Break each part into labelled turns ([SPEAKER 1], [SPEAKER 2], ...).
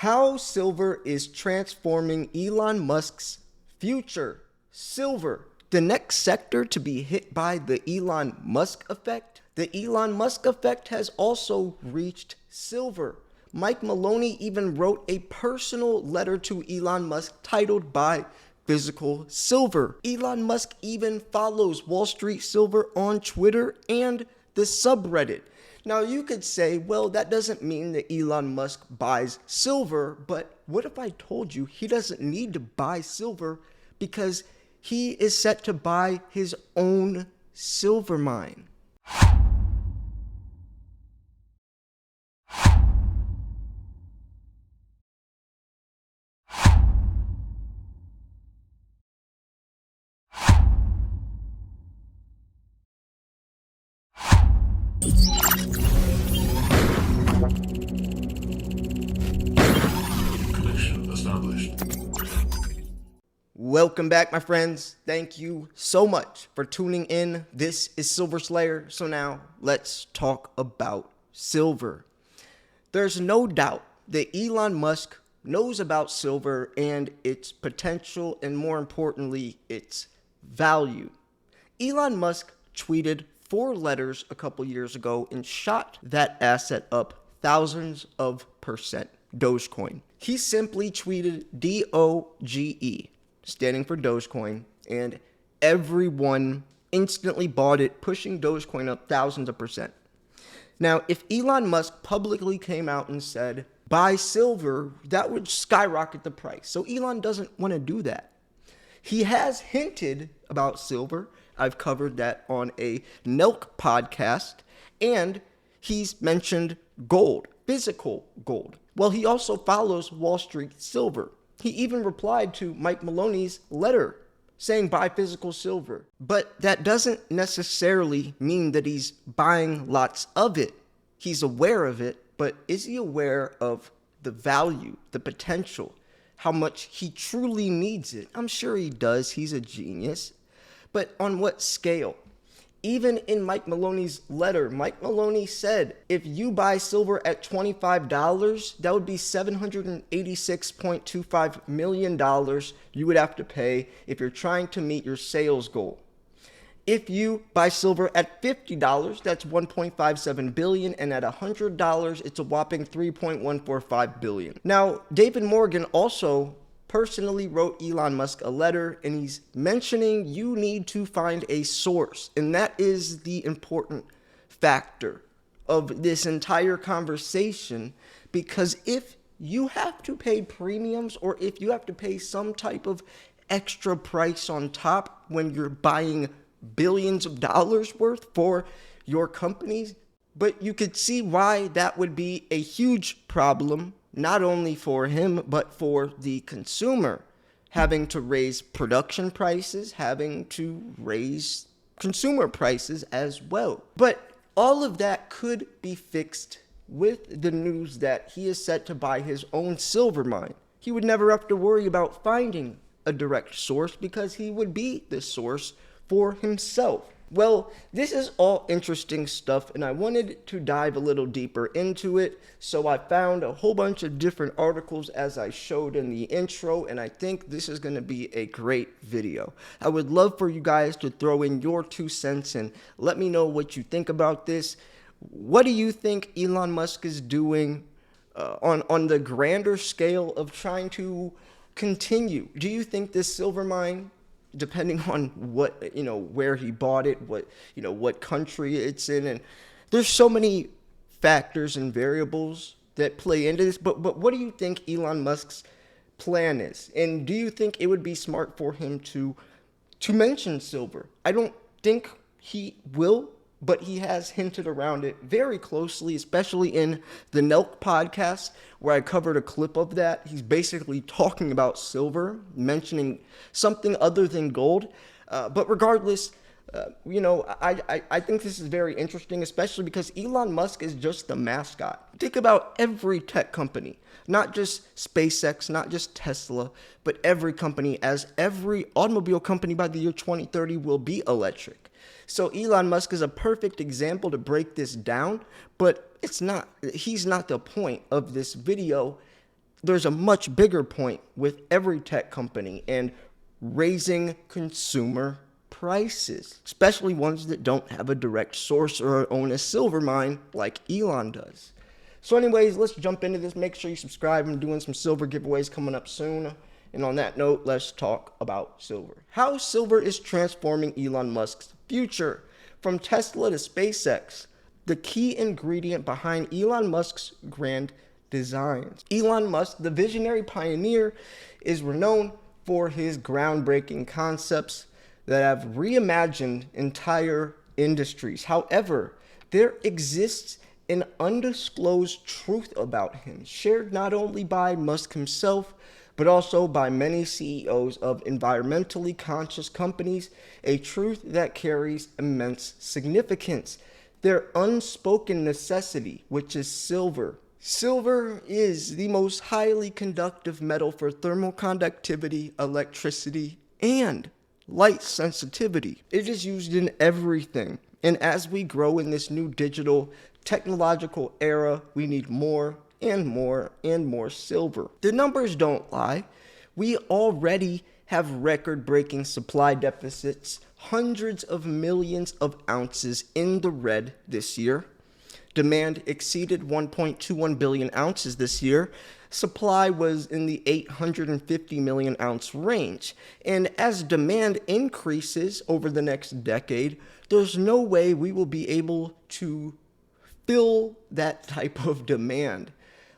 [SPEAKER 1] How silver is transforming Elon Musk's future. Silver, the next sector to be hit by the Elon Musk effect. The Elon Musk effect has also reached silver. Mike Maloney even wrote a personal letter to Elon Musk titled "Buy Physical Silver." Elon Musk even follows Wall Street Silver on Twitter and the subreddit. Now you could say, well, that doesn't mean that Elon Musk buys silver, but what if I told you he doesn't need to buy silver because he is set to buy his own silver mine?
[SPEAKER 2] Connection established.
[SPEAKER 1] Welcome back, my friends. Thank you so much for tuning in. This is Silver Slayer. So now let's talk about silver. There's no doubt that Elon Musk knows about silver and its potential, and more importantly, its value. Elon Musk tweeted 4 letters a couple years ago and shot that asset up thousands of percent. Dogecoin. He simply tweeted DOGE, standing for Dogecoin, and everyone instantly bought it, pushing Dogecoin up thousands of percent. Now, if Elon Musk publicly came out and said, buy silver, that would skyrocket the price. So Elon doesn't want to do that. He has hinted about silver. I've covered that on a Nelk podcast. And he's mentioned gold, physical gold. Well, he also follows Wall Street Silver. He even replied to Mike Maloney's letter saying buy physical silver. But that doesn't necessarily mean that he's buying lots of it. He's aware of it, but is he aware of the value, the potential, how much he truly needs it? I'm sure he does. He's a genius. But on what scale? Even in Mike Maloney's letter, Mike Maloney said, if you buy silver at $25, that would be $786.25 million you would have to pay if you're trying to meet your sales goal. If you buy silver at $50, that's $1.57 billion, and at $100, it's a whopping $3.145 billion. Now, David Morgan also personally wrote Elon Musk a letter, and he's mentioning you need to find a source. And that is the important factor of this entire conversation, because if you have to pay premiums, or if you have to pay some type of extra price on top when you're buying billions of dollars worth for your companies, but you could see why that would be a huge problem, not only for him, but for the consumer, having to raise production prices, having to raise consumer prices as well. But all of that could be fixed with the news that he is set to buy his own silver mine. He would never have to worry about finding a direct source because he would be the source for himself. Well, this is all interesting stuff, and I wanted to dive a little deeper into it, so I found a whole bunch of different articles as I showed in the intro, and I think this is going to be a great video. I would love for you guys to throw in your 2 cents and let me know what you think about this. What do you think Elon Musk is doing on the grander scale of trying to continue? Do you think this silver mine, depending on what, where he bought it, what country it's in, and there's so many factors and variables that play into this, but what do you think Elon Musk's plan is? And do you think it would be smart for him to mention silver? I don't think he will, but he has hinted around it very closely, especially in the Nelk podcast, where I covered a clip of that. He's basically talking about silver, mentioning something other than gold. But regardless, I think this is very interesting, especially because Elon Musk is just the mascot. Think about every tech company, not just SpaceX, not just Tesla, but every company, as every automobile company by the year 2030 will be electric. So Elon Musk is a perfect example to break this down, but he's not the point of this video. there's a much bigger point with every tech company and raising consumer prices, especially ones that don't have a direct source or own a silver mine like Elon does. So anyways, let's jump into this. Make sure you subscribe. I'm doing some silver giveaways coming up soon. And on that note, let's talk about silver. How silver is transforming Elon Musk's future. From Tesla to SpaceX, the key ingredient behind Elon Musk's grand designs. Elon Musk, the visionary pioneer, is renowned for his groundbreaking concepts that have reimagined entire industries. However, there exists an undisclosed truth about him, shared not only by Musk himself, but also by many CEOs of environmentally conscious companies, a truth that carries immense significance. Their unspoken necessity, which is silver. Silver is the most highly conductive metal for thermal conductivity, electricity, and light sensitivity. It is used in everything. And as we grow in this new digital technological era, we need more and more and more silver. The numbers don't lie. We already have record-breaking supply deficits, hundreds of millions of ounces in the red this year. Demand exceeded 1.21 billion ounces this year. Supply was in the 850 million ounce range. And as demand increases over the next decade, there's no way we will be able to fill that type of demand.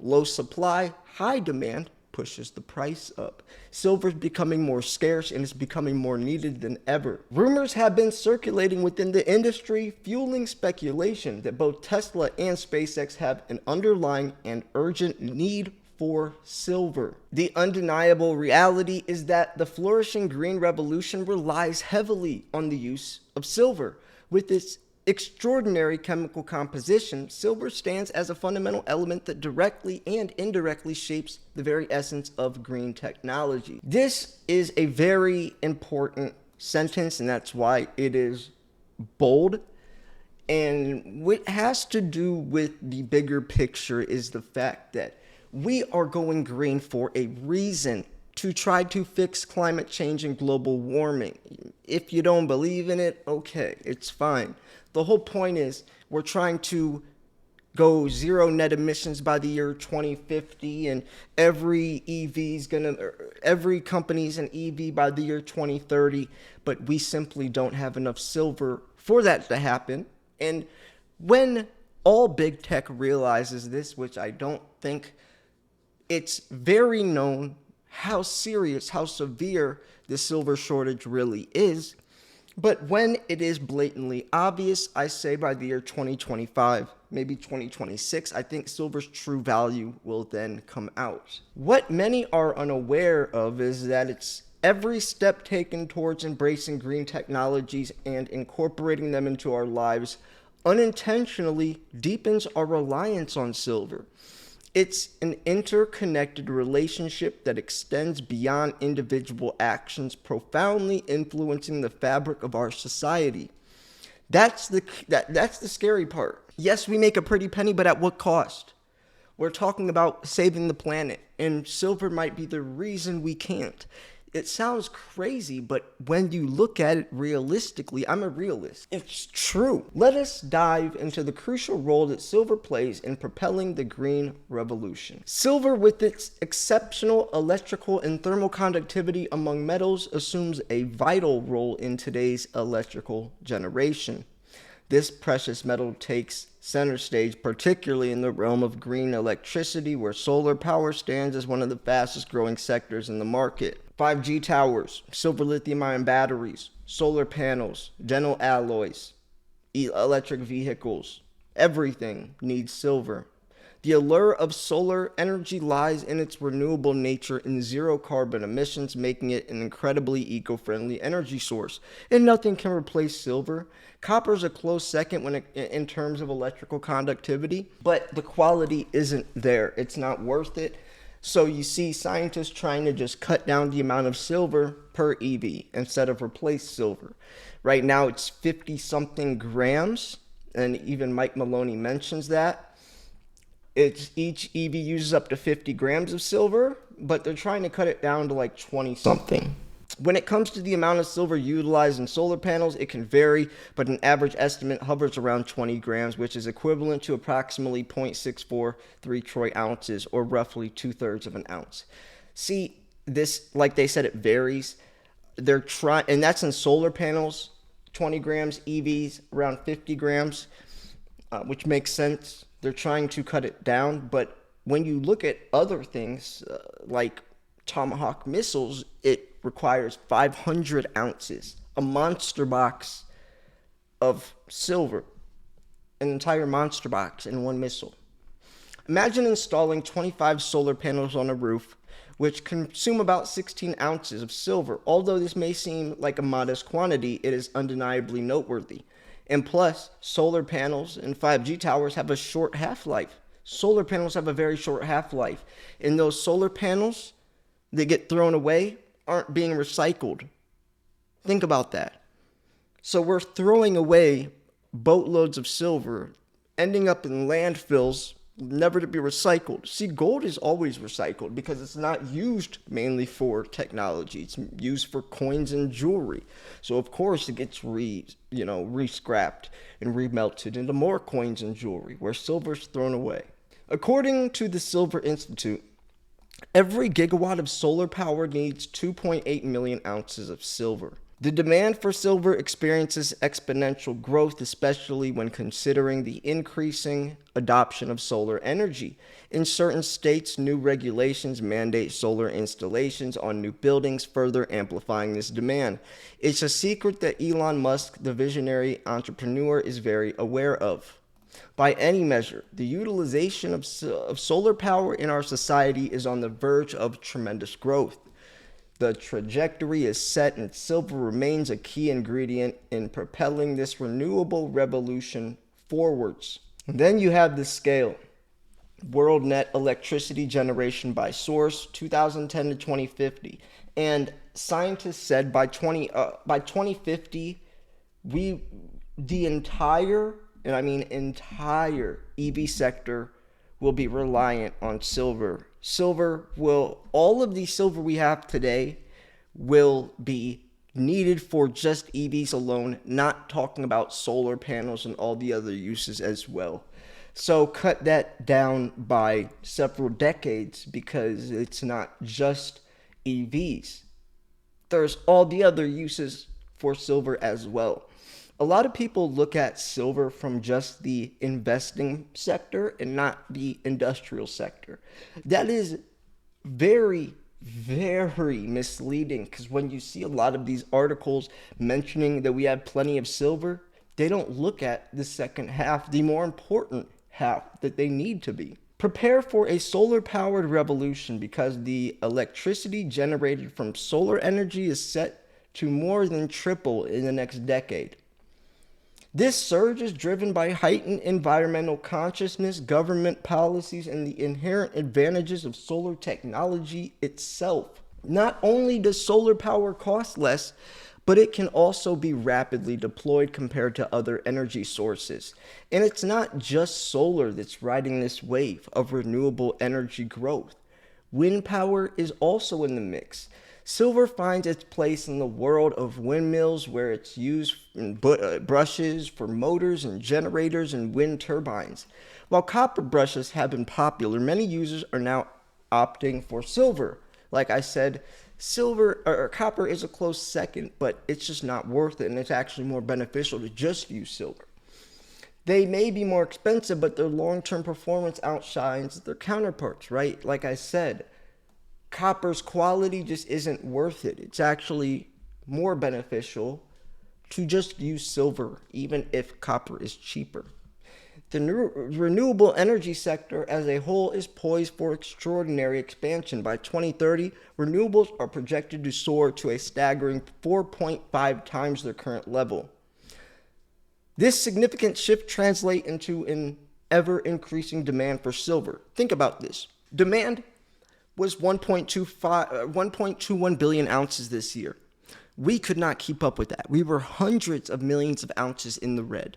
[SPEAKER 1] Low supply, high demand pushes the price up. Silver is becoming more scarce and is becoming more needed than ever. Rumors have been circulating within the industry, fueling speculation that both Tesla and SpaceX have an underlying and urgent need for silver. The undeniable reality is that the flourishing green revolution relies heavily on the use of silver. With its extraordinary chemical composition, silver stands as a fundamental element that directly and indirectly shapes the very essence of green technology. This is a very important sentence, and that's why it is bold. And what has to do with the bigger picture is the fact that we are going green for a reason, to try to fix climate change and global warming. If you don't believe in it, okay, it's fine. The whole point is we're trying to go zero net emissions by the year 2050, and every company's an EV by the year 2030, but we simply don't have enough silver for that to happen. And when all big tech realizes this, which I don't think, it's very known how serious, how severe the silver shortage really is. But when it is blatantly obvious, I say by the year 2025, maybe 2026, I think silver's true value will then come out. What many are unaware of is that it's every step taken towards embracing green technologies and incorporating them into our lives unintentionally deepens our reliance on silver. It's an interconnected relationship that extends beyond individual actions, profoundly influencing the fabric of our society. That's the scary part. Yes, we make a pretty penny, but at what cost? We're talking about saving the planet, and silver might be the reason we can't. It sounds crazy, but when you look at it realistically, I'm a realist. It's true. Let us dive into the crucial role that silver plays in propelling the green revolution. Silver, with its exceptional electrical and thermal conductivity among metals, assumes a vital role in today's electrical generation. This precious metal takes center stage, particularly in the realm of green electricity, where solar power stands as one of the fastest growing sectors in the market. 5G towers, silver lithium-ion batteries, solar panels, dental alloys, electric vehicles, everything needs silver. The allure of solar energy lies in its renewable nature and zero carbon emissions, making it an incredibly eco-friendly energy source. And nothing can replace silver. Copper is a close second in terms of electrical conductivity, but the quality isn't there. It's not worth it. So you see scientists trying to just cut down the amount of silver per EV instead of replace silver. Right now it's 50-something grams, and even Mike Maloney mentions that. Each EV uses up to 50 grams of silver, but they're trying to cut it down to like 20 something. When it comes to the amount of silver utilized in solar panels, it can vary, but an average estimate hovers around 20 grams, which is equivalent to approximately 0.643 troy ounces, or roughly 2/3 of an ounce. See, this, like they said, it varies. They're trying, and that's in solar panels, 20 grams, EVs around 50 grams, which makes sense. They're trying to cut it down, but when you look at other things like Tomahawk missiles, it requires 500 ounces, a monster box of silver, an entire monster box in one missile. Imagine installing 25 solar panels on a roof, which consume about 16 ounces of silver. Although this may seem like a modest quantity, it is undeniably noteworthy. And plus, solar panels and 5G towers have a short half-life. Solar panels have a very short half-life. And those solar panels that get thrown away aren't being recycled. Think about that. So we're throwing away boatloads of silver, ending up in landfills, never to be recycled. See, gold is always recycled because it's not used mainly for technology. It's used for coins and jewelry. So of course it gets re-scrapped and remelted into more coins and jewelry, where silver's thrown away. According to the Silver Institute, every gigawatt of solar power needs 2.8 million ounces of silver. The demand for silver experiences exponential growth, especially when considering the increasing adoption of solar energy. In certain states, new regulations mandate solar installations on new buildings, further amplifying this demand. It's a secret that Elon Musk, the visionary entrepreneur, is very aware of. By any measure, the utilization of solar power in our society is on the verge of tremendous growth. The trajectory is set, and silver remains a key ingredient in propelling this renewable revolution forwards. And then you have the scale. World net electricity generation by source, 2010 to 2050. And scientists said by 2050, the entire, and I mean entire EV sector will be reliant on silver. All of the silver we have today will be needed for just EVs alone, not talking about solar panels and all the other uses as well. So cut that down by several decades, because it's not just EVs. There's all the other uses for silver as well. A lot of people look at silver from just the investing sector and not the industrial sector. That is very, very misleading, because when you see a lot of these articles mentioning that we have plenty of silver, they don't look at the second half, the more important half that they need to be. Prepare for a solar-powered revolution, because the electricity generated from solar energy is set to more than triple in the next decade. This surge is driven by heightened environmental consciousness, government policies, and the inherent advantages of solar technology itself. Not only does solar power cost less, but it can also be rapidly deployed compared to other energy sources. And it's not just solar that's riding this wave of renewable energy growth. Wind power is also in the mix. Silver finds its place in the world of windmills, where it's used in brushes for motors and generators and wind turbines. While copper brushes have been popular, many users are now opting for silver. Like I said, copper is a close second, but it's just not worth it, and it's actually more beneficial to just use silver. They may be more expensive, but their long-term performance outshines their counterparts, right? Like I said, copper's quality just isn't worth it. It's actually more beneficial to just use silver, even if copper is cheaper. The renewable energy sector as a whole is poised for extraordinary expansion. By 2030, renewables are projected to soar to a staggering 4.5 times their current level. This significant shift translates into an ever-increasing demand for silver. Think about this. Demand was 1.21 billion ounces this year. We could not keep up with that. We were hundreds of millions of ounces in the red.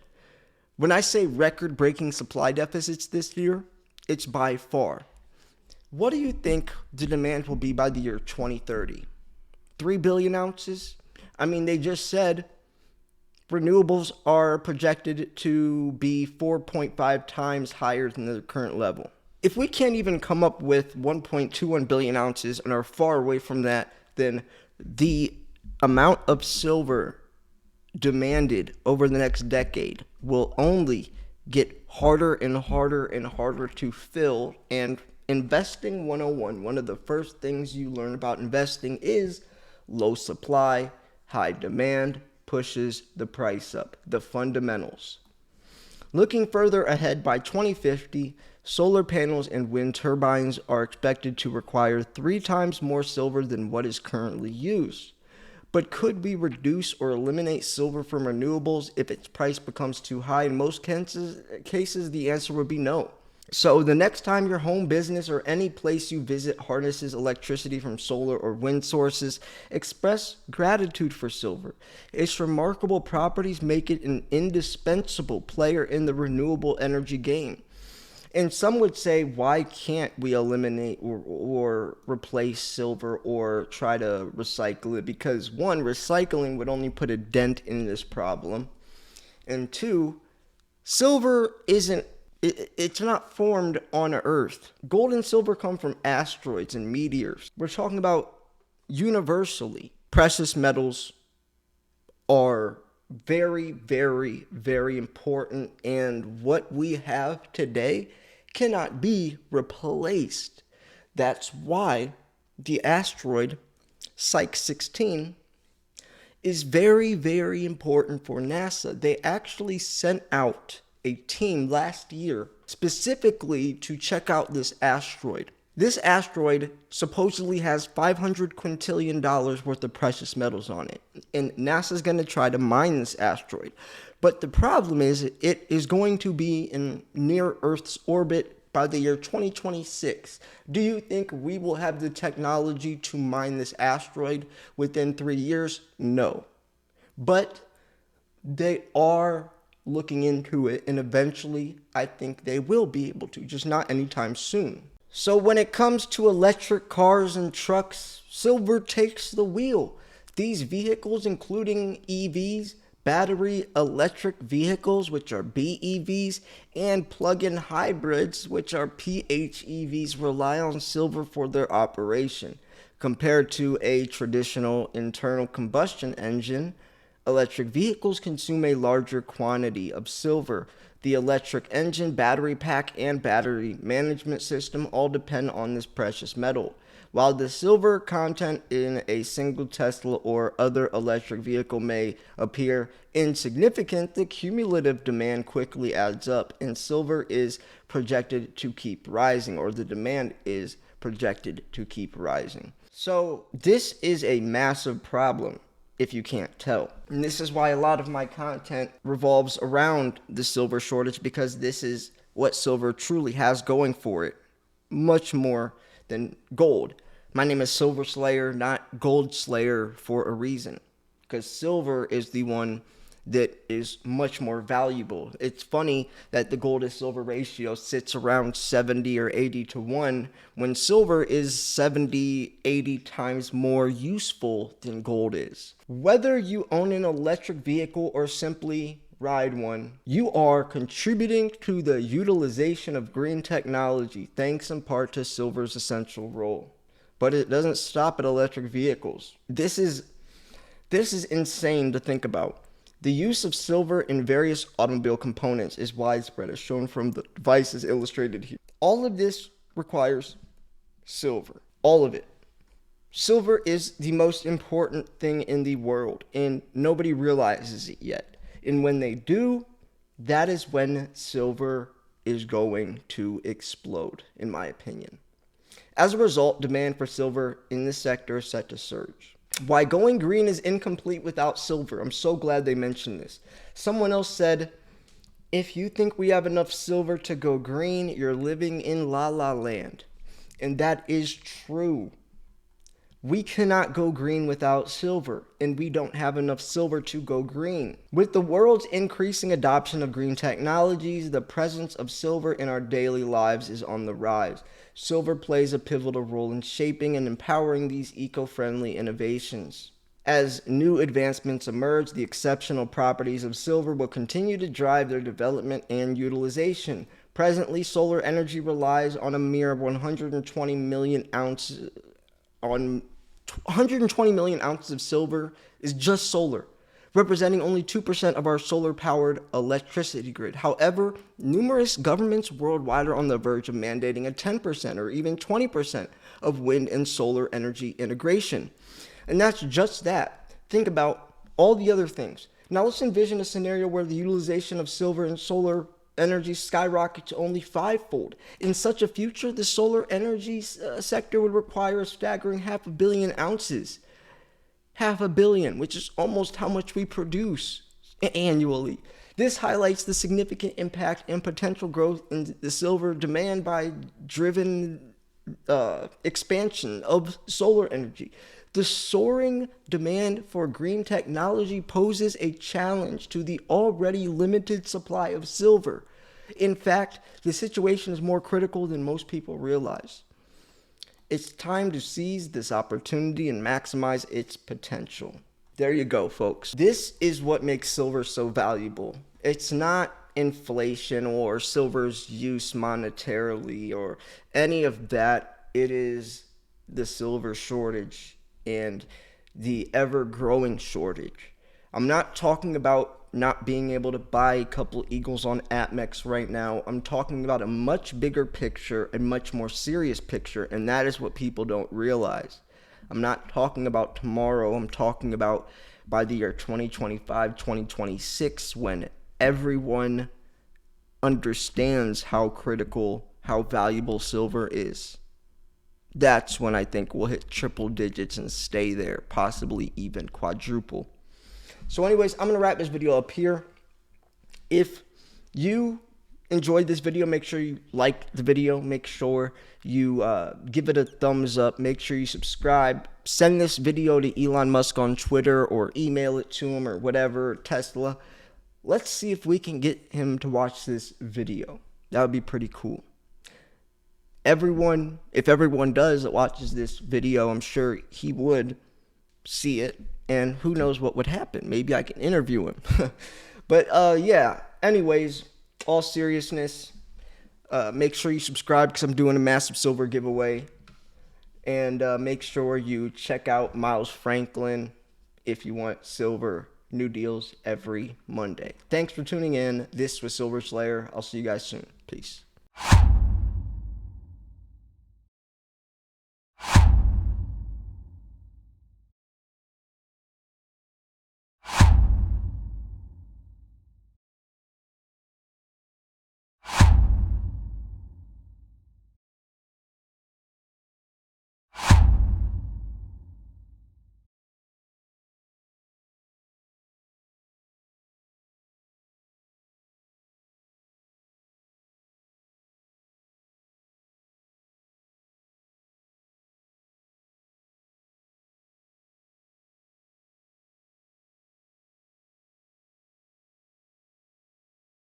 [SPEAKER 1] When I say record-breaking supply deficits this year, It's by far. What do you think the demand will be by the year 2030? 3 billion ounces? I mean, they just said renewables are projected to be 4.5 times higher than the current level. If we can't even come up with 1.21 billion ounces and are far away from that, then the amount of silver demanded over the next decade will only get harder and harder and harder to fill. And investing 101, one of the first things you learn about investing is low supply, high demand pushes the price up, the fundamentals. Looking further ahead, by 2050, solar panels and wind turbines are expected to require 3 times more silver than what is currently used. But could we reduce or eliminate silver from renewables if its price becomes too high? In most cases, the answer would be no. So the next time your home business or any place you visit harnesses electricity from solar or wind sources, express gratitude for silver. Its remarkable properties make it an indispensable player in the renewable energy game. And some would say, why can't we eliminate or replace silver or try to recycle it? Because one, recycling would only put a dent in this problem. And two, silver it's not formed on Earth. Gold and silver come from asteroids and meteors. We're talking about universally. Precious metals are very, very, very important. And what we have today cannot be replaced. That's why the asteroid Psyche 16 is very, very important for NASA. They actually sent out a team last year specifically to check out this asteroid. This asteroid supposedly has $500 quintillion worth of precious metals on it. And NASA's going to try to mine this asteroid. But the problem is it is going to be in near Earth's orbit by the year 2026. Do you think we will have the technology to mine this asteroid within 3 years? No. But they are looking into it, and eventually I think they will be able to, just not anytime soon. So when it comes to electric cars and trucks, silver takes the wheel. These vehicles, including EVs, battery electric vehicles, which are BEVs, and plug-in hybrids, which are PHEVs, rely on silver for their operation. Compared to a traditional internal combustion engine, electric vehicles consume a larger quantity of silver. The electric engine, battery pack, and battery management system all depend on this precious metal. While the silver content in a single Tesla or other electric vehicle may appear insignificant, the cumulative demand quickly adds up, and silver is projected to keep rising, or the demand is projected to keep rising. So this is a massive problem, if you can't tell. And this is why a lot of my content revolves around the silver shortage, because this is what silver truly has going for it, much more than gold. My name is Silver Slayer, not Gold Slayer, for a reason, because silver is the one that is much more valuable. It's funny that the gold to silver ratio sits around 70 or 80 to 1 when silver is 70, 80 times more useful than gold is. Whether you own an electric vehicle or simply ride one, you are contributing to the utilization of green technology, thanks in part to silver's essential role. But it doesn't stop at electric vehicles. This is insane to think about. The use of silver in various automobile components is widespread, as shown from the devices illustrated here. All of this requires silver. All of it. Silver is the most important thing in the world, and nobody realizes it yet. And when they do, that is when silver is going to explode, in my opinion. As a result, demand for silver in this sector is set to surge. Why going green is incomplete without silver. I'm so glad they mentioned this. Someone else said, if you think we have enough silver to go green, you're living in la la land. And that is true. We cannot go green without silver, and we don't have enough silver to go green. With the world's increasing adoption of green technologies, the presence of silver in our daily lives is on the rise. Silver plays a pivotal role in shaping and empowering these eco-friendly innovations. As new advancements emerge, the exceptional properties of silver will continue to drive their development and utilization. Presently, solar energy relies on a mere 120 million ounces of silver is just solar, representing only 2% of our solar-powered electricity grid. However, numerous governments worldwide are on the verge of mandating a 10% or even 20% of wind and solar energy integration. And that's just that. Think about all the other things. Now let's envision a scenario where the utilization of silver and solar energy skyrockets only fivefold. In such a future, the solar energy sector would require a staggering 500 million ounces. 500 million, which is almost how much we produce annually. This highlights the significant impact and potential growth in the silver demand by driven expansion of solar energy. The soaring demand for green technology poses a challenge to the already limited supply of silver. In fact, the situation is more critical than most people realize. It's time to seize this opportunity and maximize its potential. There you go, folks. This is what makes silver so valuable. It's not inflation or silver's use monetarily or any of that. It is the silver shortage and the ever-growing shortage. I'm not talking about not being able to buy a couple Eagles on APMEX right now. I'm talking about a much bigger picture, a much more serious picture, and that is what people don't realize. I'm not talking about tomorrow. I'm talking about by the year 2025, 2026, when everyone understands how critical, how valuable silver is. That's when I think we'll hit triple digits and stay there, possibly even quadruple. So anyways, I'm going to wrap this video up here. If you enjoyed this video, make sure you like the video. Make sure you give it a thumbs up. Make sure you subscribe. Send this video to Elon Musk on Twitter or email it to him or whatever, Tesla. Let's see if we can get him to watch this video. That would be pretty cool. If everyone watches this video, I'm sure he would see it, and who knows what would happen. Maybe I can interview him. But yeah, anyways, all seriousness, make sure you subscribe because I'm doing a massive silver giveaway, and make sure you check out Miles Franklin if you want silver. New deals every Monday. Thanks for tuning in. This was Silver Slayer. I'll see you guys soon. Peace.